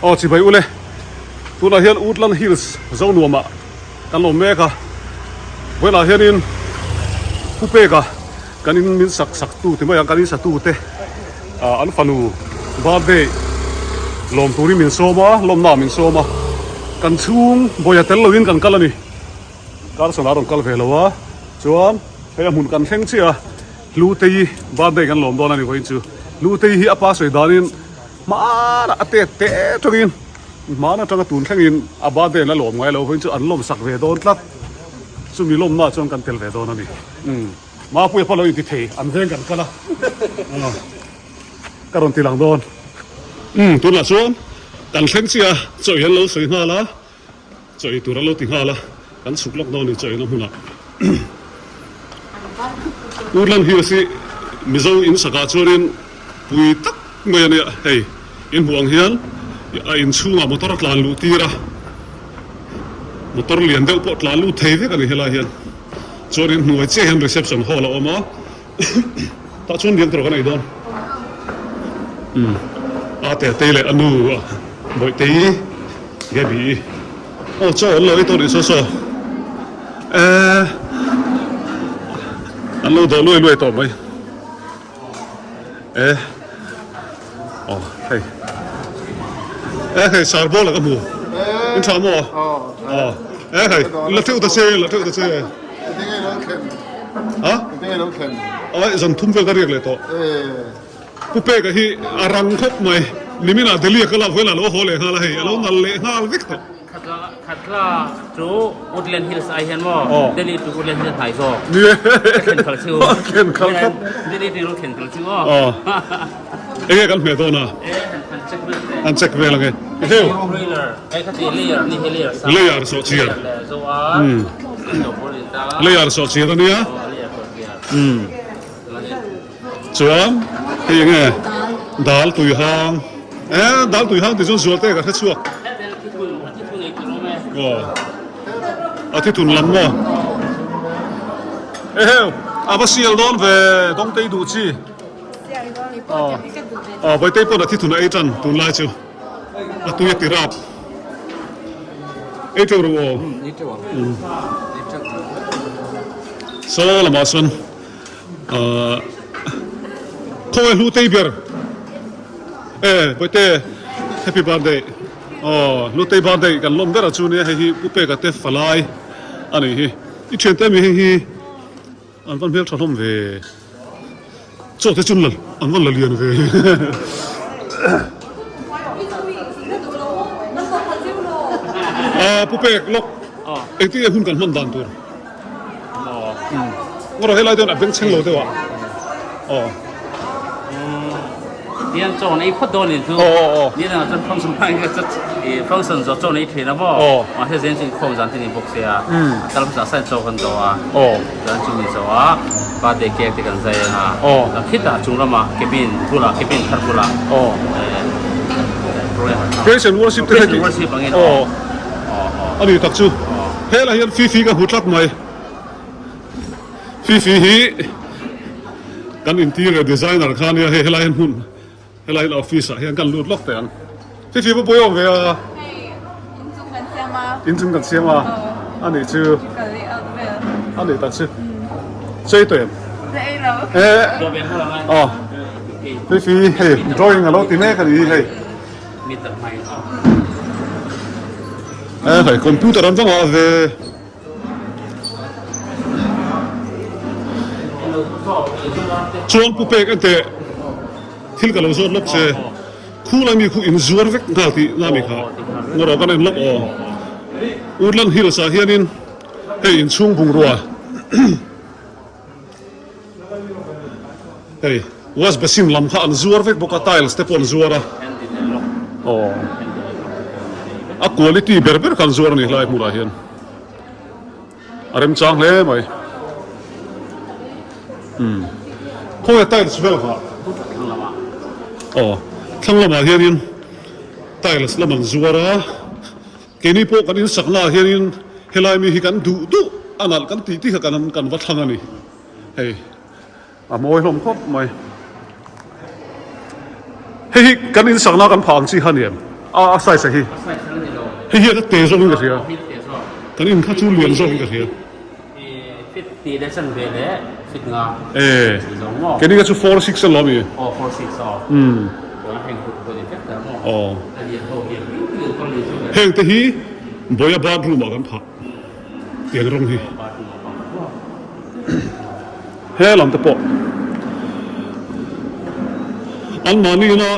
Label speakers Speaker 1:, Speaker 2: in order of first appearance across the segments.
Speaker 1: อ๋อจีไปอุเลยตัวละเฮียนอุดลันฮิลส์เจ้าหนัวมากันลมแม่ค่ะเวลาเฮียนินผู้เป้ค่ะกันนินมินสักตู้ที่ไม่ยังกันนินสักตู้เตะอันฟันูบาร์เดย์ลมตัวนี้มินโซมาลมหนามินโซมากันชุ่งบอยเตลวินกันกันละนี่การสนามกันเวลาวะจวนพยายามหุ่นกันแข่งเชียลูเตยบาร์เดย์กันลมโดนนี่ก็อินจูลูเตยฮีอาปาสวยดานินมานะเตะทุกินมานะจังกระตุนแข่งอินอาบาเดย์นั่นหลอมไงเราเพิ่งจะอันลมสักเวโดนครับซึ่งมีลมน่าจนกันเตลเวโดนนี่มาพูดพอเราอยู่ที่เทอันเร่งกันกันละการันตีหลังโดนตัวละส่วนกันแข่งเชียจ่อยเราสวยงามละจ่อยตัวเราติงงามละกันสุกล็อกโดนนี่จ่อยน้ำหุ่นละอุลันฮิวสิมิโซอินสกัดชวนอินปุยตักเมื่อเนี่ยเฮ้ยอินห่วงเฮียนอินชูงามอเตอร์ลานลูตีระมอเตอร์เลียนเดาปอดลานลูเทวิกันนี่เฮลาเฮียนชวนอินหน่วยเจ้าเห็นรีเซพชั่นฮอลล์ออกมาตาชวนเลี้ยงตัวกันไอ้ดอนอาเตะเตะเลยอันนู้บ่อยเตะแกบีโอ้เจ้าเลยตัวนี้โซ่อันนู้โดนลุยต่อไหมอ๋อเฮ้ยเฮ้ยสาร์บอลแล้วก็มูอินทรามอ๋อเฮ้ยละเที่ยวตะเซ่ละเที่ยวตะเซ่ฮะอ๋อจันทุ่มเฟลกันเรียกเลยต่อผู้เป้ก็ที่อารังคบไหมลิมินาเดลีก็ลาเวลาโลโหเลยฮะละเฮ้ยแล้วนั่นเลยฮะวิกต์
Speaker 2: ขัดละจูอุดเลนฮิลส์ไอเห็นว่าเดลีจูอุดเลนฮิลส์ไทยโซ่
Speaker 1: เนี่ย
Speaker 2: เข็นขัดชิว
Speaker 1: เข็นขัด
Speaker 2: เดลีจูเข็นขัดชิว
Speaker 1: เอ๊ะกันเหมือนตัวน่ะอันเช็คเวลาไงเฮ้ย
Speaker 2: ขัดเลเยอร์นี่เลเยอร์
Speaker 1: เลเยอร์โซเชียลเลเยอร์โซเชียลตัวนี้อ่ะจวนเฮ้ยไงดาลตุยหางดาลตุยหางที่จนสวดเตะกันทั้งชัวก็อาทิตย์ทุนลำวะเฮ้ยอาบะเสียลโดนเวต้องเตะดูจีไปเตะปนอาทิตย์ทุนไอ้จันทุนไล่ชิวตัวยักษ์ติรับไอ้เจ้ารู้โซ่ละมาส่วนเขาให้รู้เตะเบียร์ไปเตะ Happy Birthdayลูกเตยบานได้กันลมเดราจูเนี่ยให้ผู้เป้กับเตฟลายอันนี้อีเชนเต้มีให้อันวันเบลทอมเวโจ้เตจุนลอันวันละเลียนเวผู้เป้ลกเอ็งที่หุ่นกันมันดันตัวเราให้ไล่เดินแบบเป็นเชิงโลเตวะ
Speaker 2: เรียนโจนไอ้พอดโดนนี่คือนี่นะจนฟังสมัยก็จะฟังสนโจนไอ้เทนะบ่มาเห็นจริงคงจันที่นี่บุกเสียตลอดสายโจกันตัวจันจุนี่ตัวบาดเด็กเกี่ยกันใจนะคิดว่าจุงละมาเคบินทุละเคบินทัดทุละ
Speaker 1: Praise and worship
Speaker 2: ที่ให้worshipบางอย่าง
Speaker 1: อันนี้ตักจูเฮ้ยละเห็นฟีกับหุ่นลักไหมฟีกันอินทีเรียดีไซเนอร์ข้านี่เฮ้ยละเห็นหุ่นเฮลัยออฟฟิศเห็นกันรูดล็อกแต่อันที่ปุ๊บยอมเวลาอินจุงกันเสียมาอันนี้ชื่ออันนี้ตัดชื่อใช่ตัวฟีเฮ้ย drawing อะไรตีแม่กันดีเฮ้ย
Speaker 2: มีแต่ไม่
Speaker 1: เฮ้ยคอมพิวเตอร์อันต้องเอาเวชวนผู้เป้กันเตะที่กันเราชวนล็อกเช่คู่เรามีคู่อินซัวร์เวกงาที่น่ามีค่ะเรากันเองล็อกอุดลันฮิลส์เฮียนินเฮ้ยอินช่วงบุงรัวเฮ้ยว่าจะเป็นลำข้าอันซัวร์เวกบุกตายล์สเตปอนซัวร์ควอลิตี้เบอร์กันซัวร์นี่ไล่มูลาเฮียนอะไรมันจังเลยไหมพวกไอ้ตายล์สเวลค่ะทั้งละมาเฮียนินตายละละมันซัวระแค่นี้พวกกันอินสักนาเฮียนินเฮลัยมีฮิกันดูอันนั้นกันตีกันวัดทางนี้เฮ้ยมวยลมครบมวยเฮ้ยกันอินสักนากันผ่านสิฮันเนียม ใส่ใส่ฮี
Speaker 2: ใส่ชั้นนี้เรา
Speaker 1: เฮียก็เตะซะมึงก็เสีย
Speaker 2: ฟิตเตะซะ
Speaker 1: ตอนนี้ข้าจูเลียนซะมึงก็เสีย
Speaker 2: ฟิตตีได้ชั้นเวลฟิตงา
Speaker 1: สองแกนี่ก็ชู4-6ล้อมี
Speaker 2: อ๋อ4-6อ๋อตัวแห่งตัวนี้แต่หม้อเรียนโหเรียนก็เรียน
Speaker 1: เฮงแต่ฮีบอยบาดรูมากันพักเตียงรงฮีเฮ้ลำตะปออันมานี่นะ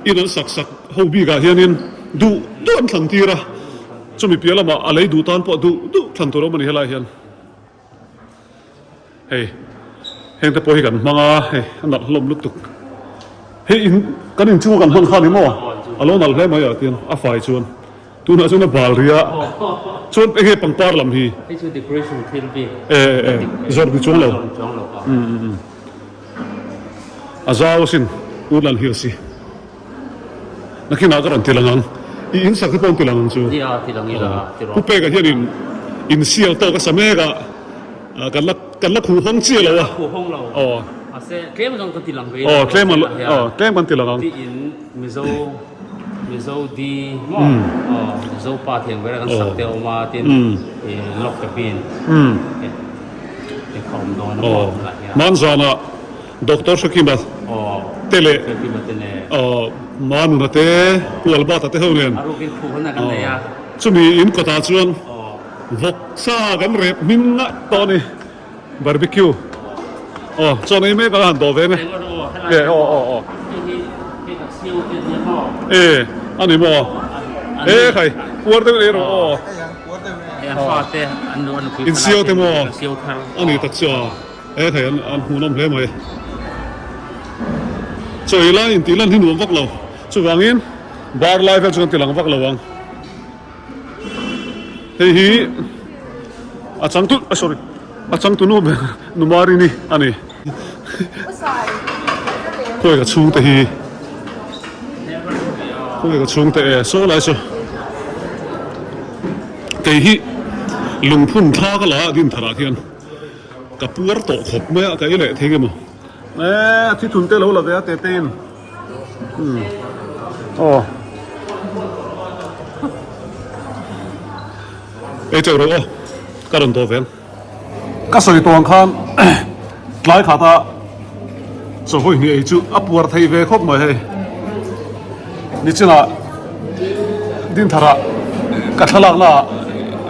Speaker 1: อีนั้นสักเฮาบีกาเฮียนินดูอันทันทีระจะมีเปียละมาอะไรดูตอนปอดูทันตัวเรามันเฮลายเฮียนเฮ้เฮงตะปอให้กันมังอ่ะเฮ้อันนั้นลมลุกตุกเฮ้อินกันอินชูกันห้องข้านี่มั้งอารมณ์อะไรไม่อยากเตียนอ่ะฝ่ายชวนตัวน่ะชวนบาลเรียชวนไปเฮปังปาร์ลำฮี
Speaker 2: ที่ชวน decoration ฟิลบี
Speaker 1: จอดดิจงเราอาจารย์สินอุดลันฮิลซีนักขินาการันตีลังอินสักที่ปองตีลังจู
Speaker 2: ที่ลังนี่ละ
Speaker 1: ผู้เป้ก็เฮียอินเซียลโตก็สมัยก็กันละคู่ห้องเชี่ยเรา
Speaker 2: คู่ห้องเราเคลมกันตีลังไป
Speaker 1: เคลมกันตีลัง
Speaker 2: ที่อินมิโซดีมิโซปาเทียงเวลากันสักเดียวมาที่ล็อกกับบินเขาโดน
Speaker 1: มันซานะด็อกเตอร์สกิมบัตเตเลมานุนะเตปูอัลบาตเตเฮเนียนชุมีอินกอตาชวนวอกซากันเรบมินนะตอนนี้บาร์บีคิวจอนนี้ไม่ก็หันโดเวนอันนี้มั้งใครปวดเต็มเลยหรออินเซียวเต็มมั้งอันนี้ตัดเชือกใครอันหูน้ำเพลไหมช่วยไล่ตีลันที่หนุ่มวักเราช่วยวางอินบาร์ไลฟ์ช่วยตีลังวักเราวางเฮ้ยอาจารย์ตุsorry อาจารย์ตุนุ่มมารีนี่อันนี้คุยกับชุ่งแต่ฮีคุยกับชุ่งแต่โซ่ไรช่แต่ฮีลุงพุ่นท่าก็ละดินธาราเทียนกับปวดโตขบเมื่อกับไอ้เละทิ้งมั้งที่ทุนเตะเราละเว้ยเตะเต้นเจ้ารู้การันตัวเว้นก็สวยตัวข้างหลายขาตาสวยนี่ไอ้จู่อัปวร์ไทยเวคบมาให้นี่จีน่ะดินทาระกัทลักละ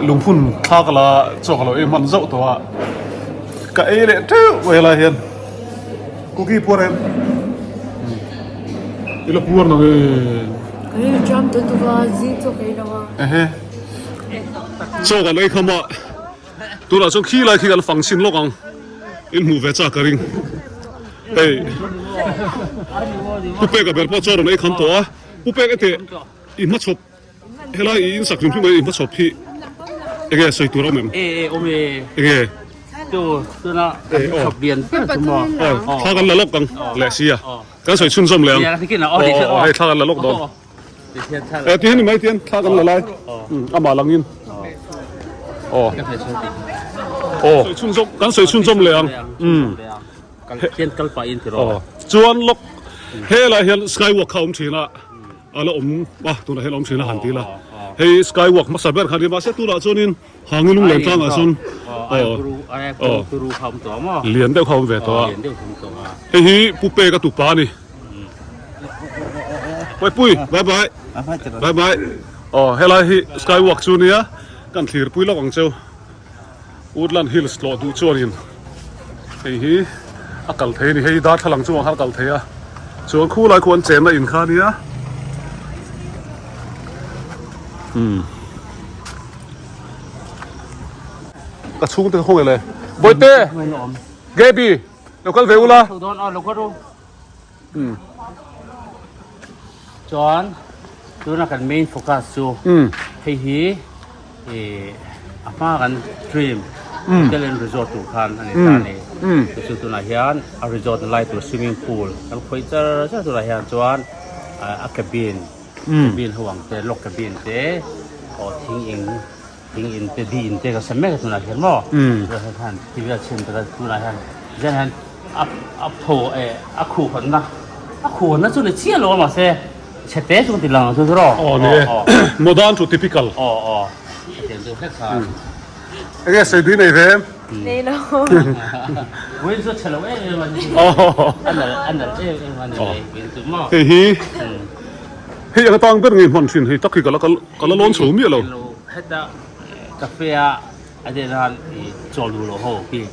Speaker 1: ลุงพุ่นท่ากละจอกละมันเจ้าตัวกับไอ้เละเจ้าเวลาเห็นกูกี่ปวดเองอีละปวดน้อง
Speaker 3: jump to vazito que no va
Speaker 1: จอกกันเลยคำว่าตัวเราจงขี้ไรขี้กันฝังชินโลกังอินหูเวจากกริงผู้เป้กับเบลพ่อจอร์นไอ้คำตัวผู้เป้ก็เตะอินมาชบเฮล่าอินสักถึงพี่ไม่อินมาชบพี่เอ๊ะใส่ตัวเราเหมือน
Speaker 2: โอเมตัวน่ะขับเบียนตัวมอ
Speaker 1: ท่ากันละลกกังแหล่เสียกันใส่ชุนส้มแรงให้ท่ากันละลกดอนที่นี่ไม่เทียนท่ากันละลายอามาลังยินชุนส้มกันใส่ชุนส้มแรง
Speaker 2: เทียนกัลปาอินที่รอ
Speaker 1: จวนลกเฮล่าเฮลสกายวอล์กเขาชีนะอะไรตัวนั้นเฮลชีนะหันทีละเฮ้สกายวอล์กมาสับเบอร์ขันดีมาเสตัวละจนินหางลุงเหลนตั้งอ่ะจน
Speaker 2: รู้คำตัวมั้ง
Speaker 1: เลียนเดียวคำเวตัวเฮ้ยปุ๊เป้กับตุปานี่ไปปุ้ยบายเฮล่าเฮสกายวอล์กจูเนียกันถีร์ปุ้ยละกังเจ้าอุดลันฮิลส์โลดูจวนินเฮ้ยอักกัลเทนี่เฮ้ยดาร์ทลังจวงฮักกัลเทียจวงคู่ลายควรเจนในอินคานี่กระชุ่งตึงห้องเลยบอยเต้เกบี้เราก็เวลล่ะ
Speaker 2: โดนเราก็รู้จอนดูนักการเมนโฟกัสจูเฮ้ยอาม่ากันทรีมจะเล่นรีสอร์ททุกคันอันนี้ตอนนี้จุดตัวไหนเฮียนรีสอร์ทไล่ตัวสวิมมิ่งพูลแล้วคุยจะตัวไหนเฮียนจวนแคบินห่วงแต่ล็อกแคบินแต่ทิ้งอินแต่ดีอินแต่ก็สมัยตัวไหนเฮียนมั้งท่านที่ว่าเช่นตัวไหนเฮียนเช่นอัพโถคู่คนนะคู่นั้นจุดเลยเชี่ยลงมาเซ่ เช็ดเต้สุดที่หลังสุดรอ
Speaker 1: อ๋อเนี่ยโมเดิร์นสุดทิพิคัล
Speaker 2: อ๋อเดี๋ยวดูแค่ขา
Speaker 1: ไอ้แกใส่ดีในเฟม
Speaker 3: Nee, no.
Speaker 2: เว้นสุดเฉลยมัน
Speaker 1: อ๋อ
Speaker 2: อันนั้นมันเลยเว้นสุดมาก
Speaker 1: เฮ้ยยังต้องเป็นเงินมันสินเฮ้ยตักขี้ก็ละล้นสูงมีอะไร
Speaker 2: ให้ตากาแฟอันเดียร์จอดูโลโหพี่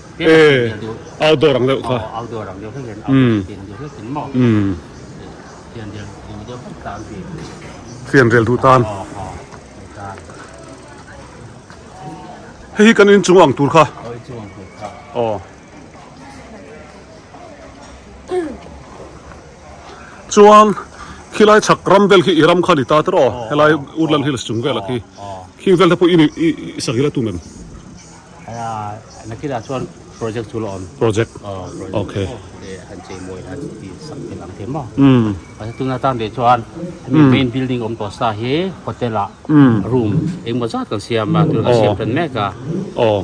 Speaker 1: เอาดอรังเดียวค่ะ
Speaker 2: เอาตัวรังเดียวให้เห็นเอาเดียวให้เห็นหมดเดียวตามพี่
Speaker 1: เสียนเรียลดูตาน
Speaker 2: อ๋อ
Speaker 1: เฮ้ยกันอินจุงอังตูร์ค่ะ
Speaker 2: เอาจวงถูกครับ
Speaker 1: อ๋อจวนขี้ไล่ฉักรำเวลขี้อิรำขันอิตาตรอเฮลัยอุดลันฮิลส์จุงเวลขี้ขี้เวลทับอินสักฮิลตุเมม
Speaker 2: นักกีฬาชวนโปรเจกต์จุลอน
Speaker 1: โปรเจกต์โอเค
Speaker 2: อันเจมวยอันที่สักเป็นหลังเทมบ่
Speaker 1: Ừ.
Speaker 2: ตุนาตังเดชวนมีเมนบิลดิ้งอมตัวสาเหโฮเทลรูมเองมาจัดกันเสียมาตัวเสียเป็นแมกะ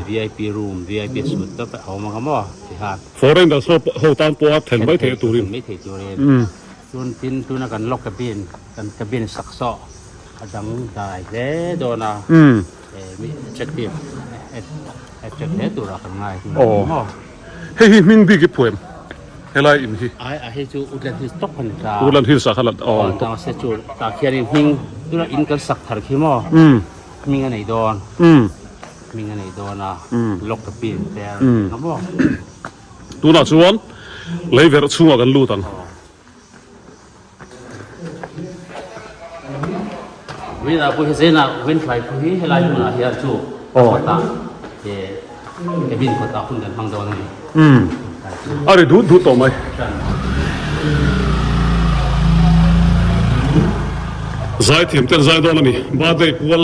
Speaker 2: VIP room VIP สุดแล้วไปเอามาครับบ่ที่หาด
Speaker 1: Foreign แต่โฮตันปัวเห็นไม่เทตูริน
Speaker 2: ไม่เทตูรินส่วนทินตัวนั้นกันล็อกกระบินกันกระบินสักซอดังได้เด้โดนะมีเช็คดิฟเช็คเด้ตัวละกันง่าย
Speaker 1: เฮ้ยมิงบีกิพวยมเฮลัยอินฮี
Speaker 2: ไอ้ให้จูอุดรที่ตกพันกา
Speaker 1: อุลันฮิลสักขลัดอ๋อ
Speaker 2: ตอนเสจูตาเขียนหิงตัวอินกันสักถาร์คิมอมีเงินไหนโดนมีเงินไหนโดนนะล็อกกระบินแต่น้ำบ่
Speaker 1: ดูน่าชวนเลยเวรชัวกันลู่ตัน
Speaker 2: เวลาผู้เสียนะเว้นไฟผู้ที่ให้ลายผู้น่ะเฮียจูคนตาเจบินคนตาคุณกันทางโดนนี่
Speaker 1: อะไรดูต่อไหมใจเทียมเต้นใจโดนนี่บาดได้ปวล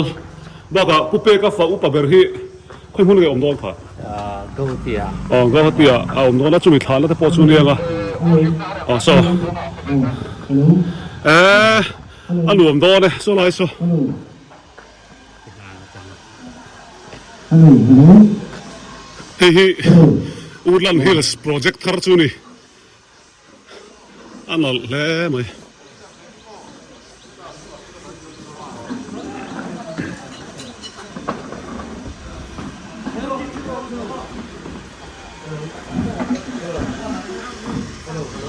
Speaker 1: บ้ากะผู้เป้ก็ฝ่าอุปเบอร์ฮีค่อยมุ่งเงยอมโดนผ่า
Speaker 2: ก็เตีย
Speaker 1: อ๋อก็เตียเอาอมโดนแล้วจุ่มฐานแล้วถ้าพอชุ่มเรียงอ่ะอ๋อโซ่อันหลวมโดนเนี่ยโซ่ไรโซ่เฮ้ยอูลันฮิลส์โปรเจกต์คาร์จูนี่อันนั้นแหละไหม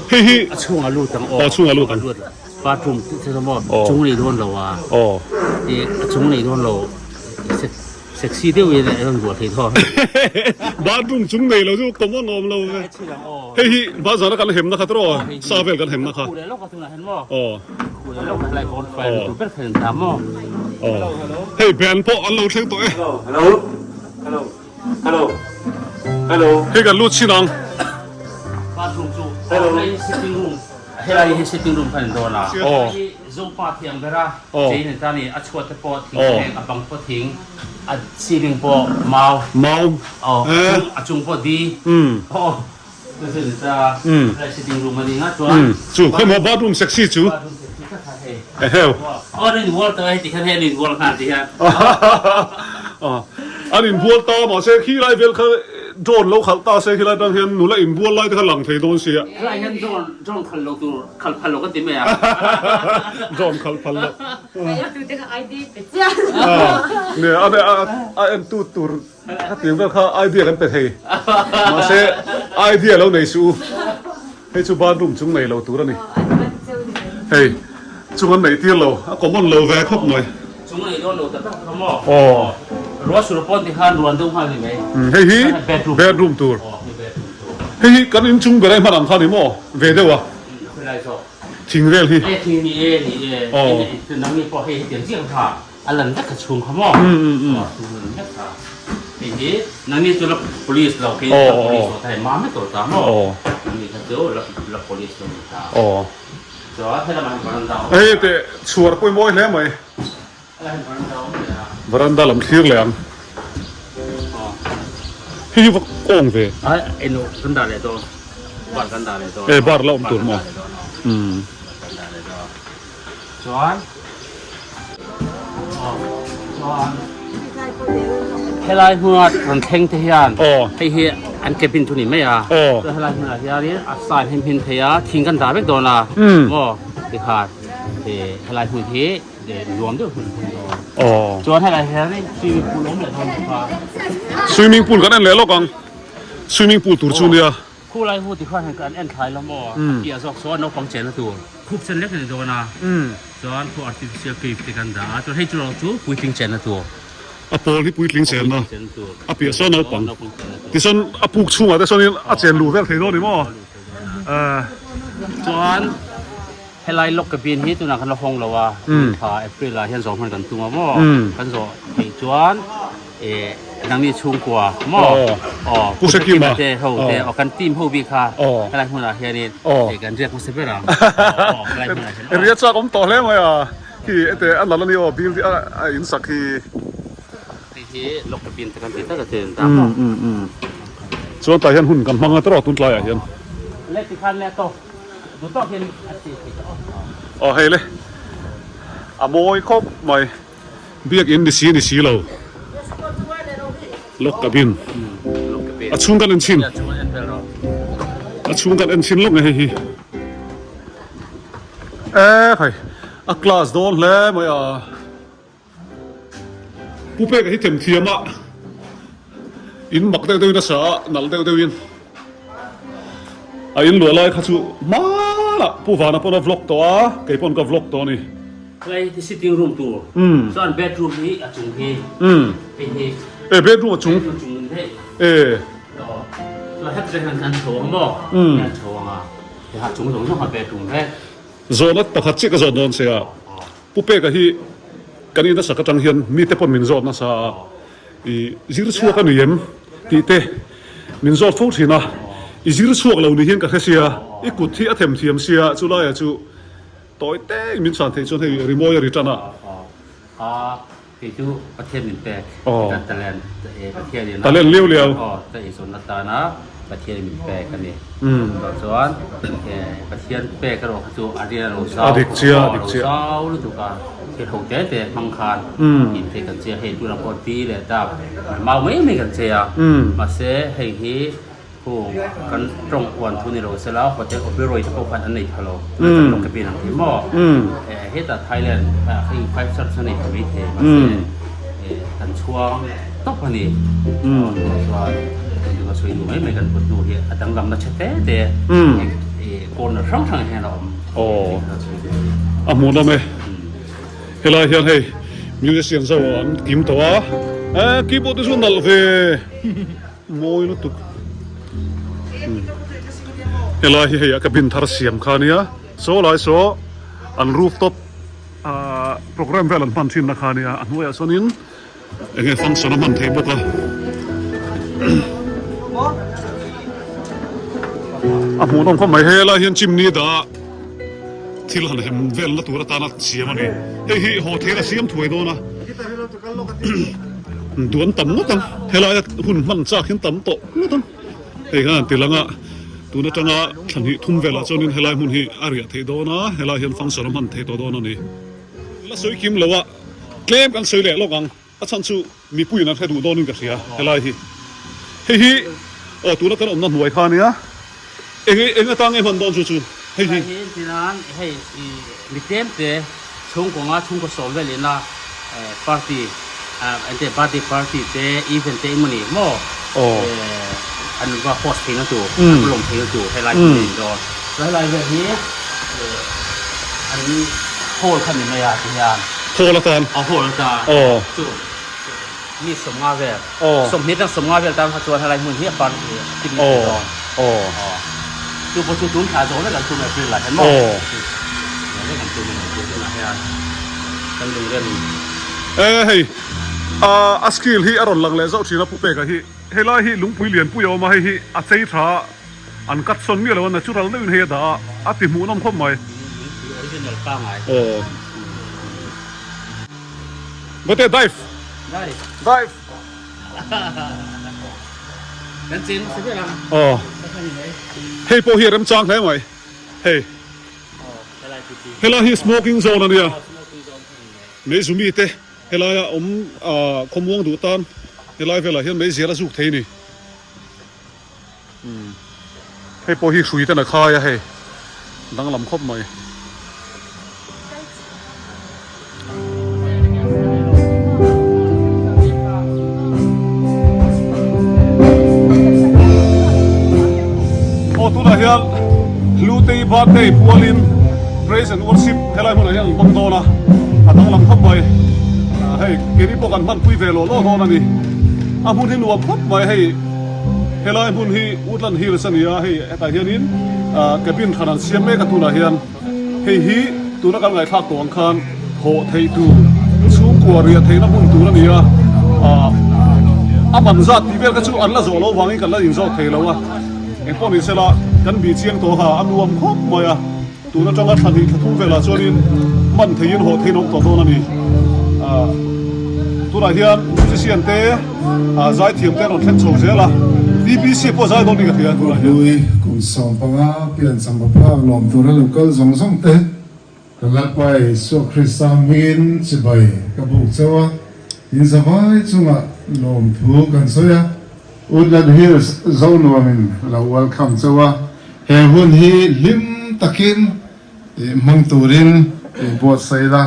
Speaker 1: เฮ้ย
Speaker 2: ช่วงอาลูตัง
Speaker 1: ช่วงอาลูตัง
Speaker 2: ปาทุ่มที่สมอช่วงนี้โดนเราอ่ะช่วงนี้โดนเราเซ็กซี่เดียวเลยโดนหัวที่ท่อบ
Speaker 1: าดุงจุงในเราดูกมว่านอมเราเฮ้ยบาจานักการเห็นนะครับตัวซาเวลกันเห็นนะครับ
Speaker 2: กูเลยลูกก็ถึงเห็นบ่กูเลยลูกอะไรบอลไฟกูเป็นเห็นตามบ่
Speaker 1: เฮ้ยแบนพออันเราเท่งตัว
Speaker 4: ฮัลโหล
Speaker 1: เฮ้ยกันลูกชินัง
Speaker 2: ปาทุ่มจูในซิทติ้งรูมเฮ้ยในซิทติ้งรูมพันโดนะzoom party ang gara jane tani achwat po thing abang po thing at ceiling po mau achung po di kasi sa sitting room ali nga chuan
Speaker 1: chu khay mo bathroom sexy chu hell
Speaker 2: rin wall to ai ti khan he rin wall khan ti ha
Speaker 1: anin wall ta ma se khi lai vel kha drone lo khal ta se khi lai dang hian nu la in wall lai ta lang thei don sia
Speaker 2: lai hian drone khal lo tu khal phal lo kan ti me ya
Speaker 1: drone khal phal lo
Speaker 3: Kaya tu teka ID pecha.
Speaker 1: ne an tu tur kha tim vel kha idea kan pe thei ma se idea lo nei su hei chu bathroom chung nei lo tur ani hei chung an nei tir lo a common lo ve khop noi
Speaker 2: chung nei don lo ta ta moรัวสุรพลที่ข้านรวนตุ้งข้างนี่ไหม
Speaker 1: เฮ้ยbedroom tour เฮ้ยกันอินจุงไปได้มาหลังข้านี่มั้งเวเดวะ
Speaker 2: เป็นไรโซ่
Speaker 1: ทิ้งเรื่องที่
Speaker 2: ทิ้งนี่คือน้ำนี่พอให้เดี๋ยวเสียงค่ะอันนั้นนักชุมเขามั้งนักค่ะทีนั่นนี่จุล police เราคือ police ไทยมาไม่ตัวตามมั้งนั่นนี่เขาเจอเรา police เราตามจอดให้เรามาบรันดา
Speaker 1: เฮ้ยแต่ชัวร์ปุ้ยมวยแล้วไหมบรันดาลำเทียงแหลมเฮ้ยว่าโกงเว้ย
Speaker 2: เอ็นกันดาเลยตัวบาร์กันดาเลยตัว
Speaker 1: บาร์เราอมตัวมั้ง
Speaker 2: จอนเฮลัยหัวมันเข่งเทียนให้เฮียอันเก็บพินทุนี่ไม่อ่ะเฮลัยหัวเฮียนี่อัดสายพินเทียทิ้งกันดาไปโดนอ่ะโอ้ติขาด เดี๋ยวลายหุ่นที่เดี๋ยวรวมด้วยหุ่น
Speaker 1: อ๋อ
Speaker 2: จวนให้ลายแค่นี้ที่ปูล้มเลยทำมา
Speaker 1: swimming pool กันนั่นแหละลูกกัง swimming pool ตัวจูเนีย
Speaker 2: คู่ลายหุ่นที่ข้าแห่งการแอนไทยแล้วบ่เกี่ยวกับซ้อนนกของเจนตัวคุบเส้นเล็กในตัวนะจวนผู้ artificial cave ที่กันดาจวนให้จุดเราตัวคุยทิ้งเจนตัว
Speaker 1: a pol hi pui tling sen na
Speaker 2: เจนตัว
Speaker 1: a pia so no pang ti son a puk chunga te sonin a chen lu vel thei do ni mo
Speaker 2: จวนให้ลายลกกระเบียนที่ตัวนั้นคันละห้องเราว่าผ่าเอพริลลาเห็น2,000กันตัวบ่กันโซให้จวนนังนี้ชุ่มกว่าหม้อกูสกิลมาเจ้าเจ้ากันทีมฮูบีค่ะอะไรพวกนั้นเฮียนี่กันเรียกมุสเปร่าอะไรพวกนั้น
Speaker 1: เรียกจากผมต่อแล้วมั้ยอ่ะที่แต่อันนั้นนี่ว่าบิลที่อินสัก
Speaker 2: ที่ลกกระเบียนกันติดตั้งแต่เดินตาม
Speaker 1: ส่วนแต่เห็นหุ่นกันมังตลอดตุนลายอ่ะเห็น
Speaker 2: เล็กที่คันแล้วก็ดูต่อเห็นอาชีพ
Speaker 1: อ๋อเฮ้ยเลยอ่ะมวยครบมวยเบียกอินดิสีเราลกกระเบียนอ่ะช่วงกันเอ็นชินอ่ะช่วงกันเอ็นชินลกไงเฮ้ยใครอ่ะคลาสโดนแล้วมั้ยอ่ะผู้เป้ก็ให้เต็มเทียมอ่ะอินบักเดียวนะสาหนัลเดียวอินอินหลัวลอยข้าจูมาละผู้ฟ้านะพวกเราวล็อกตัวเกี่ยปนกับวล็อกตัวนี่
Speaker 2: ใครที่ sitting room ตัวส่วน bedroom นี้อาจุงเฮเป็นเฮ
Speaker 1: เบดรูมจุง
Speaker 2: เราให้ใจกันโชว์มั้งโชว์อ่ะแต่หากจุงต้องหา bedroom แท้
Speaker 1: โซนนั้นประคับจิกก็โซนนนเสียผู้เป้ก็ที่กันนี่นะสักจังเฮียนมีแต่ปนมินโซนนะสาจิรชัวกันนี่ยังที่เตมินโซนฟูสินะจิรชัวเรานี่เห็นกันเสียกุดที่อัฐมเทียมเสียจุลายจุต่อยเต้มินสันเทจนให้รีโมยริจานะ
Speaker 2: ที่จูประเทศมินเปกกันตะเลนประเทศนี้นะ
Speaker 1: ตะเลนเลี้ยว
Speaker 2: แต่อีสนนัตตานะประเทศมินเปกกันนี่ส่วนประเทศเปกก็เราจูอาเดียเราสาวสาวหรือถูกกันเหตุหกเจ๊แต่มังคารอินเทกันเจียเหตุจุลปนปีเลยแต่มาไม่กันเจียมาเสียให้ที่ผู้กันตรงวันทุนเราเสร็จแล้วพอจะอบรมทุกคนอันนี้ฮัลโหลแล้วจะลงกระเบียนที่หม้อเหตุไทยแลนด์ให้ไฟช็อตสนิทกับวิเทมาเสียกันช่วงตกวันนี้ส่วนดูก็สวยดูไม่กันปวดดูเหตุดังลำนัชเตเดคนร้องทางแห่งเรา
Speaker 1: หมูเราไหมเฮลายเฮียนให้มิวสิชียนสวรรค์กิมตัวกีบอที่สุดนั่นเลยมวยลุตุกเฮลายเฮียกับบินทาร์เซียมขานี้โซ่ลายโซ่อันรูฟท็อปโปรแกรมเวลันพันชินนะขานี้อันว่าส่วนนี้เองฟังสนมันเทปก็หมูน้องเขาไม่เฮลายเฮียนจิมนี่ด่าที่เราเห็นเวลตัวตานัดเสียมันนี่เฮ้ยโฮเทลเสียมถวยโดนะดวนต่ำนู้ตังเฮลายหุ่นมันจากขึ้นต่ำโตนู้ตังเฮ้ยกันตีลังอ่ะตัวนั้นจังอ่ะฉันหิทุ่มเวลาจนนี่เฮลายหุ่นหิอาริยะเทโดนะเฮลายเห็นฟังสารมันเทโดนะนี่แล้วสวยคิมเลยว่าเกมกันสวยเลยลูกอังอาจารย์ชูมีผู้หญิงนั้นแค่ดูโดนนึงกับเสียเฮลายหิเฮ้ยตัวนั้นกันอมนั่นหวยข้านี่อ่ะเอ็งตั้งไอ้มันโดนจู่เฮ้ย
Speaker 2: ที่นั้นให้มีเต็มเตะช่วงของช่วงก็สอบเลยนะปาร์ตี้อันเตะปาร์ตี้เตะอีเวนต์เตะมันนี่หม้ออันนี้ก็โพสเพลงตัวลงเพลงตัวให้ไลฟ์เพลงตัวแล้วไลฟ์แบบนี้อันนี้โพลขันนี่ไม่ยากที่ยาน
Speaker 1: โพลละกัน
Speaker 2: โพลละกันจู่มีสมงาเวลสมนิดตั้งสมงาเวลตามตัวอะไรมือเฮียปาร์ตี้ที่มีตัวดูพอชุดขาโซ่แล้วกันชุดแบบนี้หลายชั้นมากแล้วกันชุดแบบนี้หลายชั้นกันดูกัน
Speaker 1: เฮ้ยสกิลที่อร่อยหลังเลยเจ้าชีนะผู้เป็กอะเฮล่าที่ลุงปุยเลียนปุยเอามาให้อาเซียช้าอันกัดซนมีอะไรวะนะชุดเราเล่นเฮียดาติหมูน้ำข้มไหมไม่ได้ดิฟ
Speaker 2: กันจริงใช่ไหมล่ะ
Speaker 1: เฮ้ยพอเฮียรำจังได้ไหมเฮ้ยเฮล่าที่ smoking zone นั่นเนี่ยไม่สุ่มมีเตะเฮล่าขมวงดูตันเฮล่าเวลาเห็นไม่เสียละสุกเทนี่เฮ้ยพอเฮียสุยแต่ละคายเฮ้ยดังลำคบไหม birthday pualin praise and worship helai mun ayang bang dona atang lam khop mai hey kini pokan man pui velo lo dona ni amun hin wa khop mai hey helai mun hi utlan hil sania hey eta hianin kabin khanan siam me ka tuna hian hey hi tuna kal ngai thak tong khan ho thei tu chu kwaria theina mun tu ania aman zat ti vel ka chu an la zo lo wangi kan la in zo thei lo wa engpon ni sela kan bi chiang to ha anuam khop mai tuna tanga thani thu vela chorin man thein ho thei nok to don ani tuna hian musician te zai thiam te ron thlen chho zela BBC po zai don ni ka hian tuna hian
Speaker 5: lui cùng sòng panga pian sang papa lom tu ra local zong zong te kalat pai so krista min chibai kabuk chawa in zawai chunga lom thu kan soya Woodland Hills zone wamin la welcome chawa he hun hi lim takin mang turin bot saila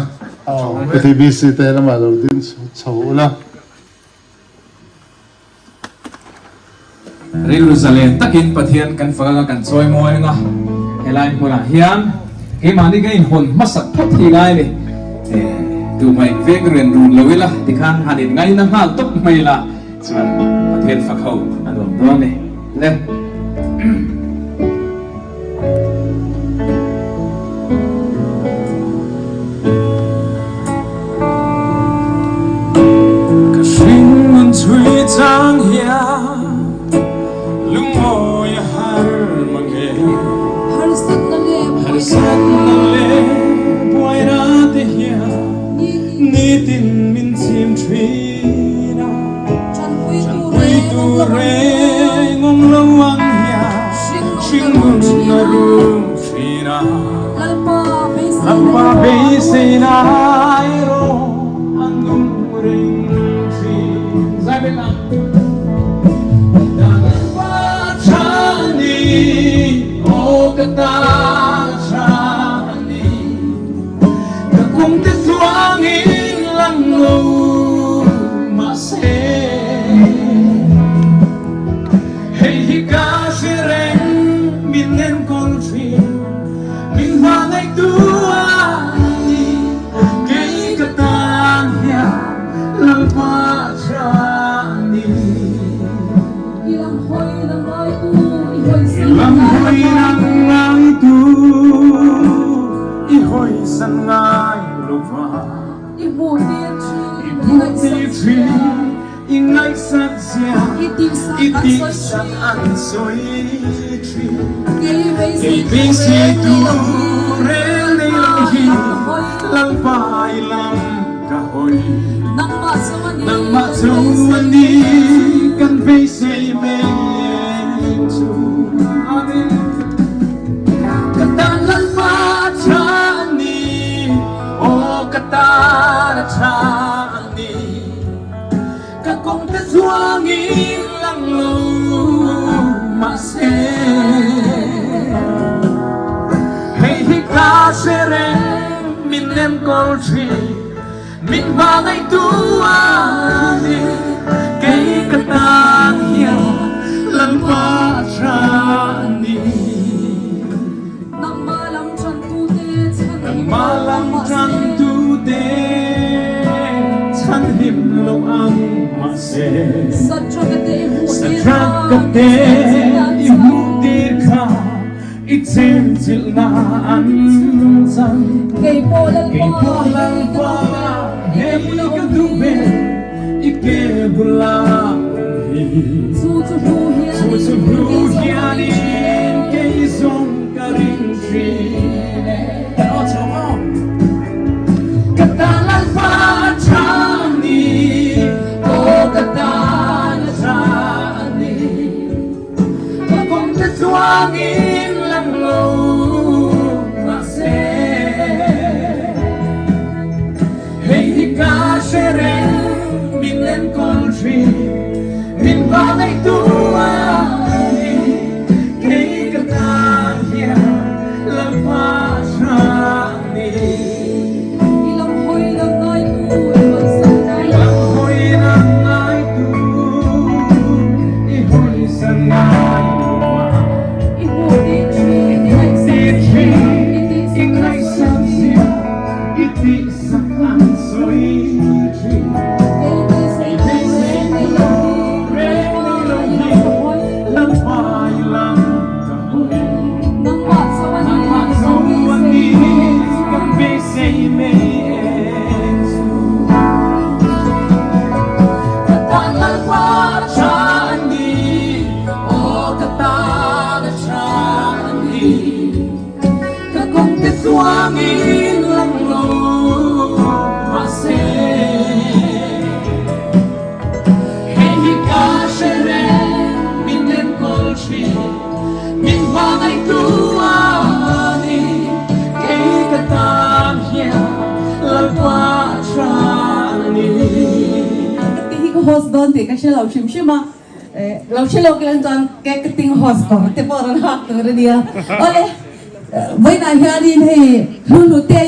Speaker 5: TBC te la ma lo din chaula
Speaker 6: Jerusalem takin pathian kan faga kan choi moi nga helai mula hiam ke mani ga in hon masak thot hi ngai ni tu mai veng ren run lawila tikhan hanin ngai na hal tok mai la chuan pathian fakhau anom do ni le ka shing man chui chang hiam tin min chim thina chan pui tu re ngom lo wang ya shing mun na ru thina lalpa be se na ro andum ring thi zai be na pa chani o kata chani ka kum te tuangi ma se hey hi ka sireng min nen kon tri min ma nai tu ani ke ka tan ya lam pa chani ilam hoi nang ngai tu i hoi san ngai lo va ingai sat sia itik sat an soi tri ke si tu re ni hi lam pai lam ka hoi nang ma chawani kan be sei me tu ani katan lam pa chani o katan chani kong ta chuangi lang lo ma se hey hi ka sere min nem kol tri min ba ngai tu ani ke ka ta hiya lan pa chani nang malam chan tu te chan him lo ang Satrakate imudir ka itzel na ansan kay polan pa he ka dube ike bulang susu hianin kay song karing trine katalan pa chani katana chani kong ta chuangin lang lo ma se hey hi ka shere min len kol tri min ba ngai tu ani kay katan hiya lam pa chani ilam hoi lang ngai tu ihu
Speaker 7: host don ti ka shelo shim shima lo shelo kilan don ke ting host ko te por na to dia ole vai na hiarin he lu te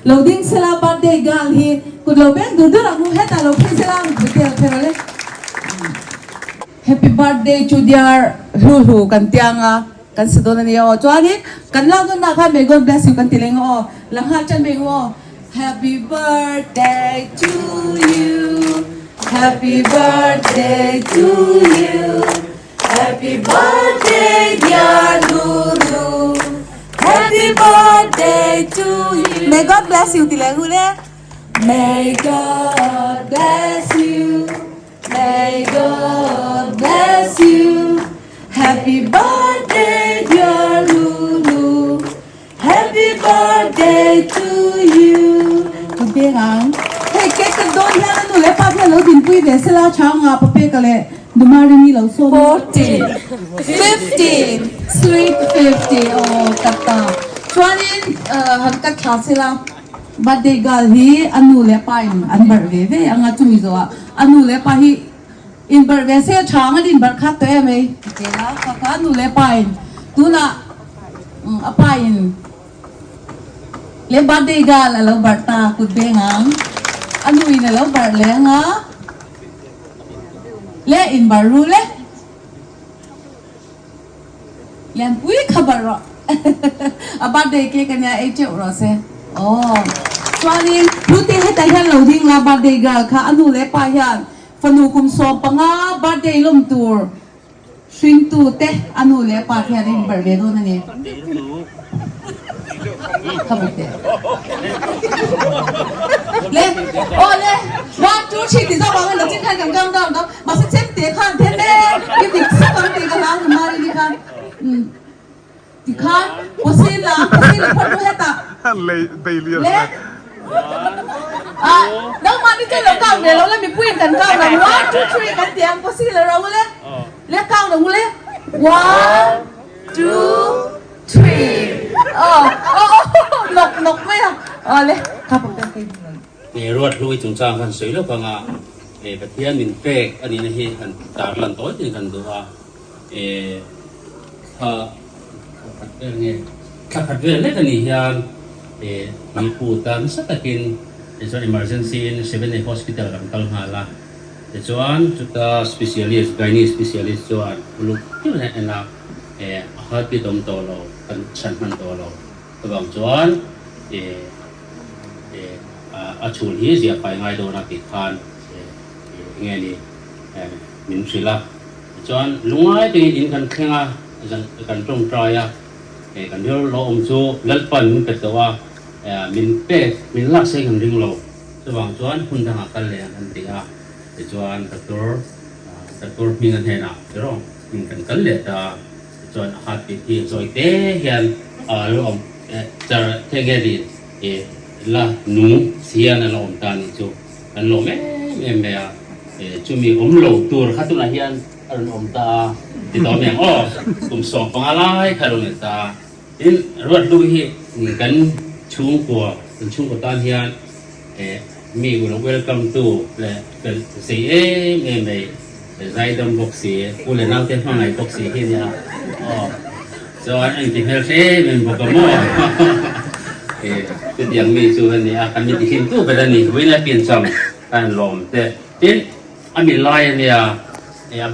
Speaker 7: lo ding sela birthday gal hi ku lo ben du du ra mu heta lo phe sela te le happy birthday to dear hu kan tianga kan sidon ni o chuani kan lang don na kha may God bless you kan tileng o lang ha chan beng o happy birthday to you happy birthday to you happy birthday dear Lulu happy birthday to you may God bless you tileng hu le may God bless you may God bless you happy birthday dear Lulu happy birthday to youคุณเปียงังเฮ้ยเก๊กกันโดนแค่นั้นหนูเลยป้าเพื่อนเราดินปุ้ยเดสลาช้างอ่ะป้าเปียกันเลยดูมาเรื่องนี้เราโซ่14 sweet 50โอ้กัตตาช่วงนี้หันกัดขาเสละบัดเดกาลีอันนู้เลยป้าอันเบอร์เว่อันงั้นจุ่มอีกว่าอันนู้เลยป้าฮีอินเบอร์เวเซียช้างอันอินเบอร์คัดตัวเองไหมโอเคนะข้าหนูเลยป้าตัวน่ะป้าle badega la lo barta kudbengang anui na lo bar lenga le in baru le len pui khabar ro abade ke kanya e che ro se oh swani lute he ta han lo ding la badega kha anu le pa hian fanu kum so panga bade lom tur swing tu te anu le pa hian in bar ve do na ni 가볼게. 네, 네. 1, 2, 3, 4, 5, 6, 7, 8, 9, 10, 11, 12. 마스 잼 대칸 됐네. 이게 믹스가 되가 나는 말이 니칸. 니칸 보실라 포도 했다.
Speaker 1: เลยไปเรียน
Speaker 7: 네. 아, 너무 많이 좀 가운데 너는 몇 분이 간 가운데 1, 2, 3 간 대양 보실라 라고래. 내 가운데 몰래. 1, 2, 3. nọc mấy à lên khắp một cái
Speaker 2: นี่รวดลุยจุงจางกันสวยแล้วพังอ่ะประเทศมินเปกอันนี้นะฮีกันตาลันโต้ที่กันดูว่าถ้าเรื่องนี้ถ้าขัดเรื่องเล็กกันนี่ยันมีผู้ตามสักกินส่วน emergency in 7 hospital กันตั้งหาละส่วนจุด specialist gynae specialist ส่วนลูกที่มันเป็นนักหัดที่ตรงตัวเรากันชั้นมันตัวเราบางส่วนอาชูนี้เสียไปง่ายโดนนักติดพันเงี้ยนี่มินสิละส่วนลุงไอ้ที่อินกันแข่งอ่ะกันตรงใจอ่ะกันเดี๋ยวเราอมชูเล่นปั่นเป็นตัวมินเป๊ะมินลักเสียงริงเราบางส่วนคุณทหารกันเลยกันติอ่ะส่วนตัดตัวมีเงินเท่านั้นเดี๋ยวมินกันเลยแต่ส่วนหัดที่ซอยเตะเห็นเราจะเทเกดีละนูเสียนั่นเราตานี่จูอันเราไม่จูมีอมโลตัวข้าตัวนั้นเห็นอันอมตาติดต่อเมียอ๋อผมสอบปังอะไรข้าตัวนี้ตาอินรถดูฮีกันชุ่มกว่าชุ่มกว่าตาเห็นมีกุหลาบเวลคัมตูและเป็นสีไม่ใจดำบกสีกูเลยนั่งเต้นข้างในบกสีที่นี่อ๋อส่วนอันที่เฮลซี่เป็นบกมั่วเป็นอย่างมีส่วนนี้กันมีที่หินตู้ไปแล้วนี่เวลาเปลี่ยนซ้ำกันลมแต่ที่อันมีลายเนี่ย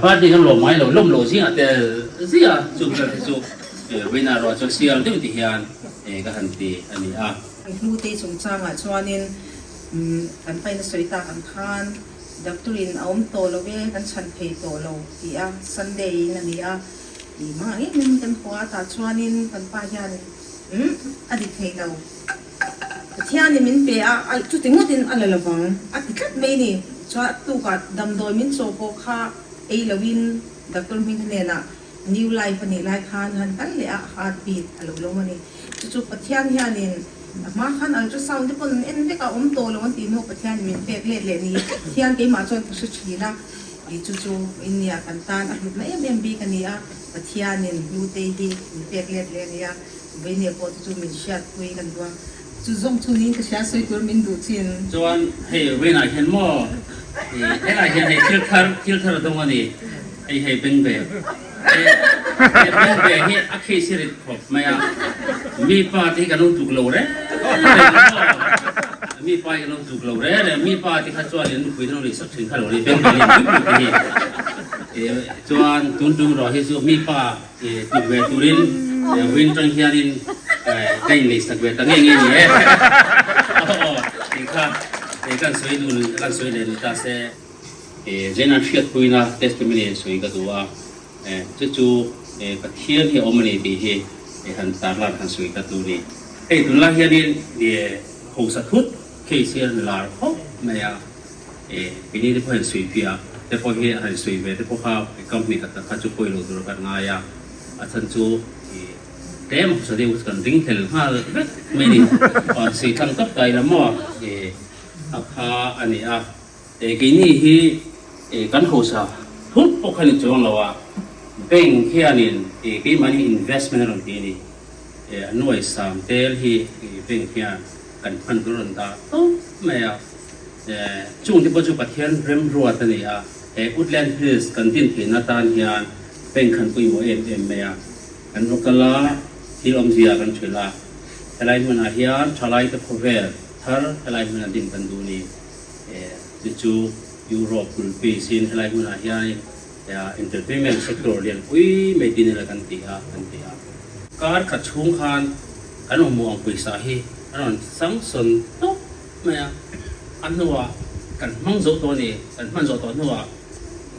Speaker 2: บ้านที่เขาลมไม้เราล่มโลสิแต่เสียสุดเลยสุดเวลาเราจะเสียที่มันที่เฮียนก็ทันทีอันนี้
Speaker 8: ลูกตีสงสารชวนนินกันไปในสวยตากันทานดักตุรินเอาโตเราเว้กันชันเพโตเราที่ซันเดย์นั่นนี่ดีมากนี่มันกันขวาตาชวนนินกันป้ายานี่อดีตเพเราเที่ยนี่มันเปจุดที่งดดินอะไรละฟังอดีตคัดไม่นี่ชวนตู้กัดดำโดยมินโซโกค่าลวินดักตุรินมินเนี่ยนะนิวไลฟ์นี่ไลฟ์คานหันกันเลยฮาร์ดบีทอะไรลงมานี่จุดๆปะเที่ยนี่นี่มาขันอัลตราซาวด์ที่คนเอ็นเด็กเอาโตแล้ววันที่นกปะเทียนมีเปกเล็ดเลยนี่เทียนกี่มาจนสุดชีละอีจู่ๆอินเดียกันตานอ่ะหลุดมาบีกันนี่ปะเทียนนี่ยูเตดีมีเปกเล็ดเลยนี่เวเนียโปจู่ๆมีเชียร์คุยกันด้วยจู่ๆช่วงนี้ก็เชียร์สวยตัวมินดูชิน
Speaker 2: ส่วนเฮ้เวลาเห็นหม้อ ไอ้ไรเฮียไอ้คิลเทอร์ตรงนี้ไอ้ให้เป็นแบบเป็นแบบที่อักเสบผมไม่อะมีปาที่กันนุ่งจุกโลเร่มีปาที่กันนุ่งจุกโลเร่เลยมีปาที่ข้าจวนเรียนคุยตรงนี้สักถึงขนาดนี้เป็นแบบนี้จวนตุนรอให้สู้มีปาจุกเวทุรินวินตรังเฮียรินได้ลิสต์เวตั้งอย่างนี้เนี่ยอีกครับอีกการสวยดูการสวยเลยนี่ตาเซ่เจนันเชียร์คุยนะเทสต์มินิสวยก็ตัวจู่ๆประเทศที่อเมริกาที่หันตาลาหันสวยก็ตัวนี้ตุนลาเฮียรินหัวสัตว์เคสเซียนลาร์ฮอกไม่อะปีนี้ที่พอเห็นสวยเพียแต่พอเห็นหันสวยเว้แต่พอเขาคอมพานีก็จะคุยรู้ตัวกันง่ายอาจารย์จู่เต็มสุดที่อุตส่าห์ดิ้งเทลมาไม่ดีสิ่งทำกับใจละมั่วอันนี้กินนี่ที่กันหัวซาทุกพวกนี้จ้องเราว่าแบงค์ที่อันนี้กินมันนี่ investment เรื่องนี้หน่วยสามเทลที่แบงค์ที่กันพันตัวนั้นตาไม่เอาช่วงที่ปัจจุบันที่เริ่มรัวตอนนี้อุดแลนด์ฮิลส์กันดินที่นาตานที่แบงค์ขันกุยโมไม่เอากันรกลาที่อมเสียกันช่วยละอะไรมันอาเฮียนชาลัยตะพเวร์ทาร์อะไรมันดินกันดูนี่จู่ยุโรปคุณปีสินอะไรมันอาเฮียนentertainment sector เรียนไม่ดินอะไรกันตีการขัดช่วงคันกันมองไปสาเหตุอันนั้นสังสรรค์ตุ๊กไม่อันนั้นว่ากันมั่งโจตัวนี้กันมั่งโจตัวนั้นว่า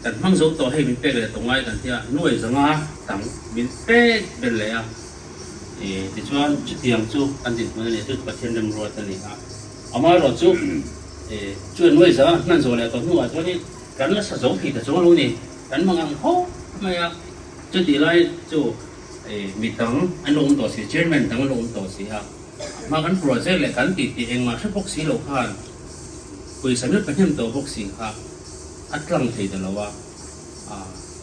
Speaker 2: กันมั่งโจตัวให้บินเป๊ะเลยตรงไหนกันที่หน่วยสังหารต่างบินเป๊ะเป็นเลยที่ชวนจุดที่ยังจู่อันที่มันเนี่ยจุดประเทศเดิมรัวตัวนี้เอามาเราจู่ชวนหน่วยสังหารนั่นโจเลยตัวนั้นว่าตัวนี้กันละสะสมผิดแต่โจรู้นี่กันบางอันเขาไม่จุดที่ไรจู่มีตั้งอันลงตัวสีเชนแมนตั้งลงตัวสีมากันโปรเจกต์เลยกันติดเองมาช่วยพวกสีโลกาลคุยสนุกไปเที่ยวตัวพวกสีอัดกลางทีแต่ละว่า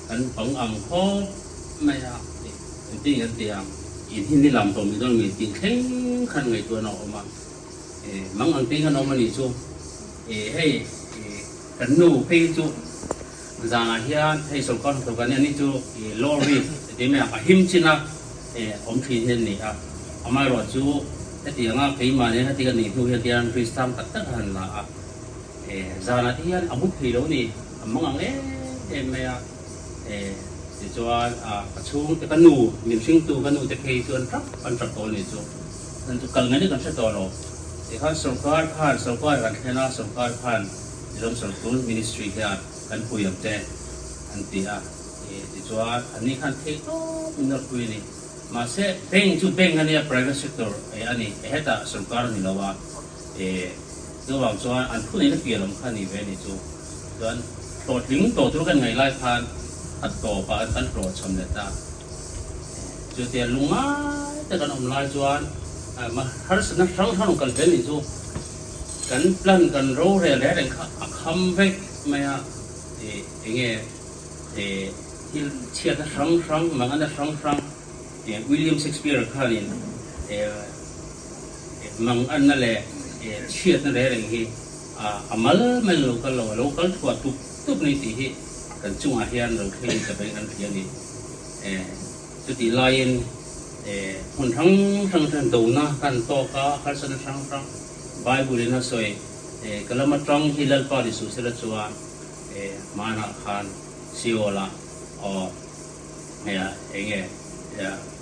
Speaker 2: กันบางอันเขาไม่ตีกันเตียงอินที่นี่ลำตัวมีต้องมีตีแข็งขันไงตัวน้องมาบางอันตีกันน้องมันนี่จู่ให้กันนู่ไปจู่จางอาเฮียนให้สงครามตัวกันนี่จู่ลอรีที่ไม่อาหิมชินะอมทีเห็นนี่อามาเราจู่ที่ยังไงมาเนี่ยที่กันนี่ทุกอย่างที่อันฟิสตามตัดหันละจางอาเฮียนอามุขีแล้วนี่มังอังไม่ที่จวนช่วงที่กันนู่มีสิ่งตัวกันนู่ที่เคยชวนรับอันจับตัวนี่จู่นั่นจู่กันนี่กันเสร็จตัวเราที่เขาสงครามผ่านสงครามกันแค่นั้นสงครามผ่านที่เราสงครามมินิสทรีที่กันคุยกับเจ้อันที่จวนอันนี้ขันเทโต้มินคุยนี่มาเสะเบ่งจุดเบ่งกันเนี่ย private sector อันนี้เหตุสงครามนี่เราว่าระหว่างจวนอันผู้นี้นักเรียนลำคันนี่เว้ยนี่จู่จวนโตถึงโตทุกกันไงไล่ผ่านอัดโตปะอันโปรดชมเด็ดตาจู่เตียนลุงมาแต่กันอมลายจวนมาหาสิ่งนั้นทั้งทั้งกันเป็นนี่จู่กันพลันกันรู้เรื่องอะไรคำเวกไม่เงี้ยที่เชียร์ทั้งทั้งมันกันทั้งทั้งวิลเลียมเชกสเปียร์ข้านี่มันอันนั่นแหละเชียร์นั่นแหละอย่างนี้มาเลยโลกาลทั่วทุกนี่ที่กันจุ่มอาเฮียนเราเคยจะไปกันที่นี่จุดที่ไลน์คนทั้งดูนะกันโตก้าขันสันทั้งไบเบิลน่ะสวยก็แล้วมาตรังฮิลล์ปาริสุเสร็จจวนมานาขันซิโอลาเงี้ย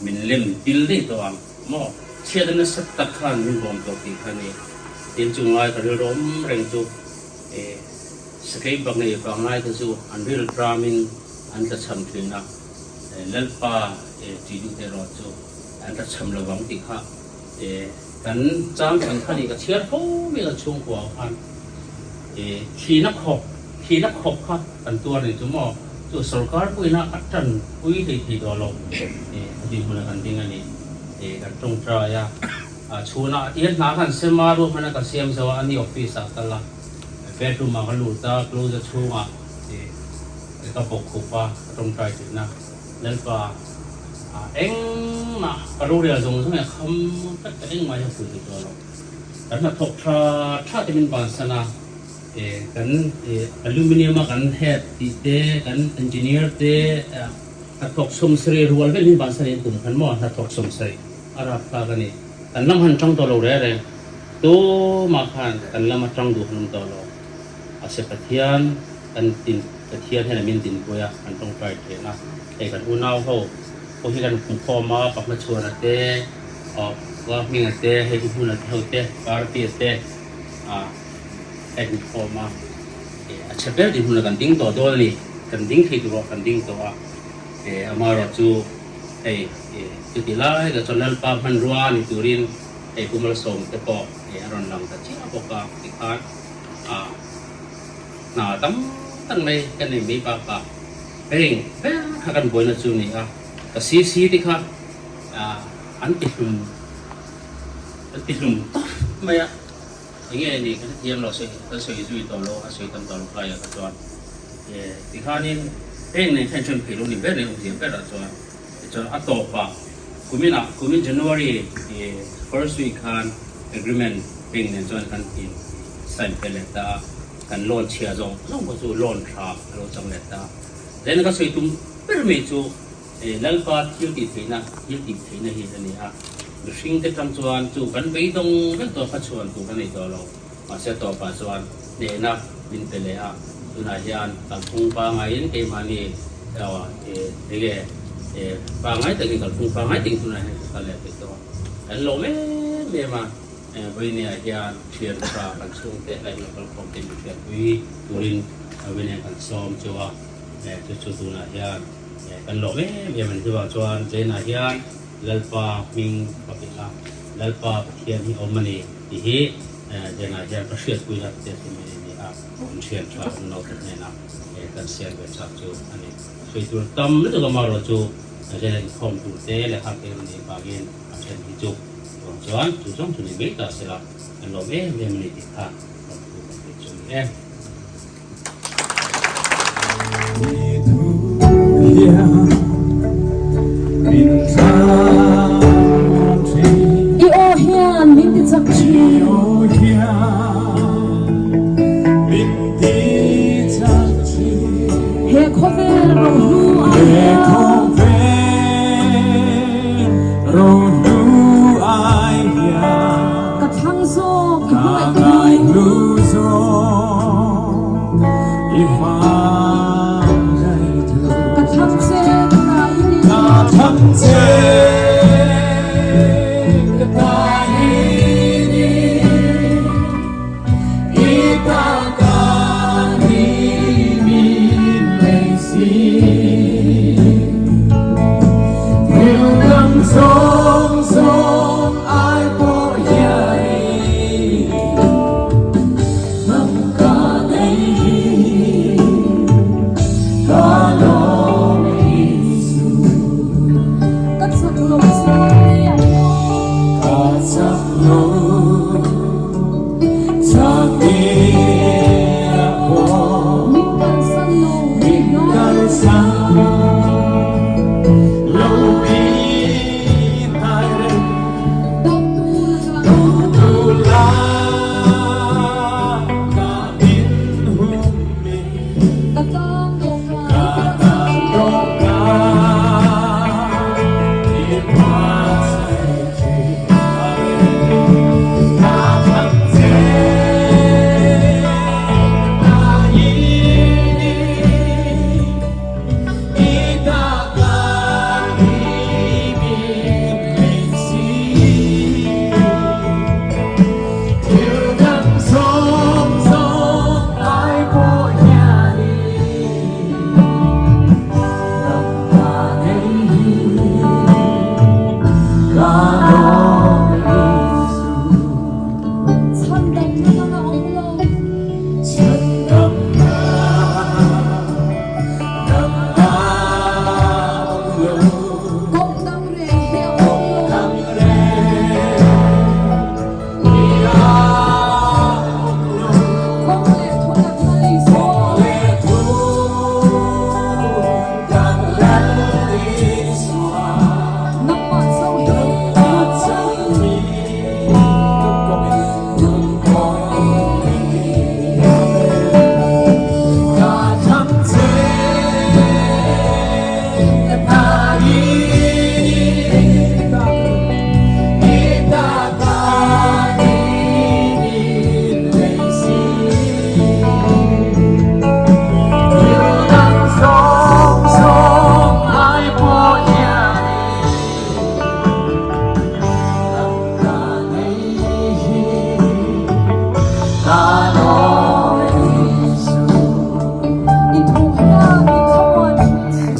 Speaker 2: มินเล่มดิลลี่ตัวมั่วเชื่อได้นะสักตะขันมินบอมตัวที่ขันนี้ดินจุงไล่กันเรื่องเร่งจุสเก็ตบางเนี่ยบางไล่ก็จู่อันเรื่องดรามินอันจะทำถึงนะเล่นป่าจีดูเทรอจู่อันจะทำระวังติดข้ากันจำกันขันนี้ก็เชื่อเขาไม่กันช่วงหัวพันขีนักขบค่ะกันตัวนี่จู่มั่วจู่สกอร์ปุยนะอัดจันปุยที่ตัวเราที่มันกันทิ้งอันนี้กันตรงใจชูน่ะเอียดนักกันเสมารูมันก็เสียมสวะอันนี้ออฟฟิศสักตละเฟซรูมาก็รู้ตาคลูจะชูก็ปกคุปะตรงใจถึงนะแล้วก็เอ็งมาก็รู้เรื่องตรงนี้คำก็เอ็งมาจะฝึกตัวเราแต่ถ้าถกชาที่มันบางสนะ กันอลูมิเนียมกันเฮดตีเตกันเอนจิเนียร์เตถ้าตกสมศรีรัวเวลินบางสนิทตุ่มขันหม้อถ้าตกสมศรีอาราพากันนี่กันลำหันจ้องตัวเราเร่ตัวมาขันกันลำมาจ้องดูขันตัวเราอาศัยกระเทียนกันตินกระเทียนให้เรามินตินกุยกันต้องไปเถอะนะไอ้กันอุ่นเอาเขาที่กันคุ้มครองมาปักมาชวนเตว่ามีเงินเตให้ทุกคนเท่าเตปาร์ตี้เตไอ้คุ้มครองมาอาชีพเดียวที่คนกันดิ้งตัวตัวนี่กันดิ้งที่ตัวกันดิ้งตัวอามาเราจูจุดที่ละก็จนนั้นป้าพันรัวนี่ตุรินกุมารสมแต่ปอกรอนลังแต่เชี่ยปอกติดขาดหน้าตั้งเลยกันนี่มีป้าเร่งหากันบ่อยนะจูนี่ก็ซีที่ค่ะอันติดลุ่มไม่อย่างเงี้ยนี่ก็เยี่ยมเราสิก็สวยจุยตัวเราสวยตั้งตัวเราไปก็จวนที่ข้านี่เองในแฟชั่นผิวนี่เป็นเรื่องที่เป็นอะไรจวนอัตโตปะคุมิน January first week คัน agreement เป็นเนี่ยจวนกันที่สัญญาเลต้ากันลอนเชียร์จงก็จูลอนทราบเราจังเลต้าแล้วก็สวยตุ้มเป็นไม่จูลัลปาที่ติดที่นะเห็นนี่ดูสิ่งที่ทำจวนจูกันไปตรงกันตัวพัชวนตัวกันในตัวเรามาเสียตัวพัชวนเนี่ยนะบินไปเลยตุนายานตัดพุงปางไงนี่เกมานี่เราเรียกปางไงแต่กินตัดพุงปางไงติงตุนายกันเลยไปตัวแล้วเราไม่มาวันนี้ยานเชียร์ปลากันช่วงเตะอะไรเราคงเป็นเชียร์วิตุรินวันนี้กันซ้อมจัวจุดตุนายานกันเราไม่มันจัวจวนเจนายานlalpa ming papila lalpa pathian hi omani hi jena ja prashit kuila te simi ni on share tra no te na kan share be cha chu ani soitur tam le to maro chu jena khom tu te le ha ke ni ba gen achen hi chu chuan chu chong chu ni be ta sela kan lo me mani ti kha chu em
Speaker 3: I o hian min ti chak chi he khovel ro nu a ka thang zo ki hungai tu ka thang che ka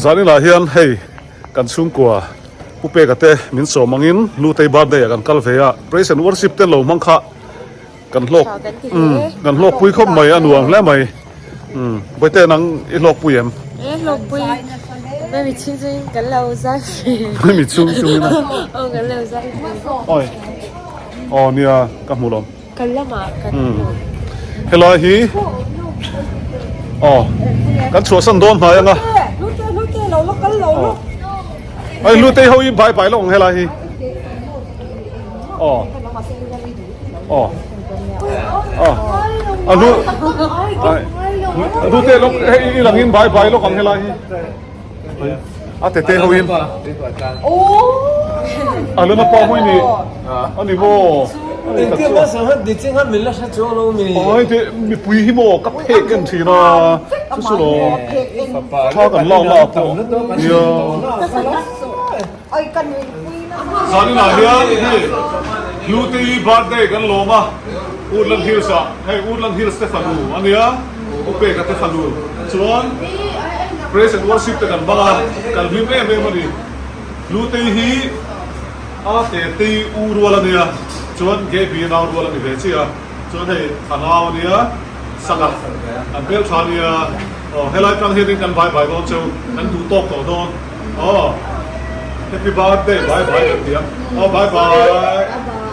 Speaker 1: zani la hian hei kan chung kwa upe ka te min so mangin lu tei birthday kan kal veya praise and worship ten lo mang kha kan lok kan lok pui khop mai anuang le mai boite nang i lok pui em
Speaker 3: lộc bùi Mẹ mình chung chung cái lầu ra
Speaker 1: mai mi chung chung na
Speaker 3: cái lầu ra
Speaker 1: oi nia ka mulom
Speaker 3: cái lắm mà cái
Speaker 1: hello hi kan chua san don mai anga
Speaker 3: lúc cái lầu lúc cái lầu
Speaker 1: ai lu tei ho im bai bai long hello hi lu lu tei lok hei langin bai bai lok ang hello hi te ho im lu na pa hui ni ani mo
Speaker 9: Tiếng mà sao hết đi tiếng hát mình là sao cho nó mình
Speaker 1: ôi thế mi pui hi mo kap he kan thi na su lo tha kan long la po yo sani na hian luti birthday kan lo ma Woodland Hills hey Woodland Hills Stefanu ania upe ka Stefanu chuan praise and worship te kan banga kan hlim em ani luti hi te urwala nia chuan ge bi na urwala ni ve chia chuan hei thanaw nia sanga an bel thania helai kan hedin kan bye bye don chu kan du tok to don happy birthday bye bye dia bye bye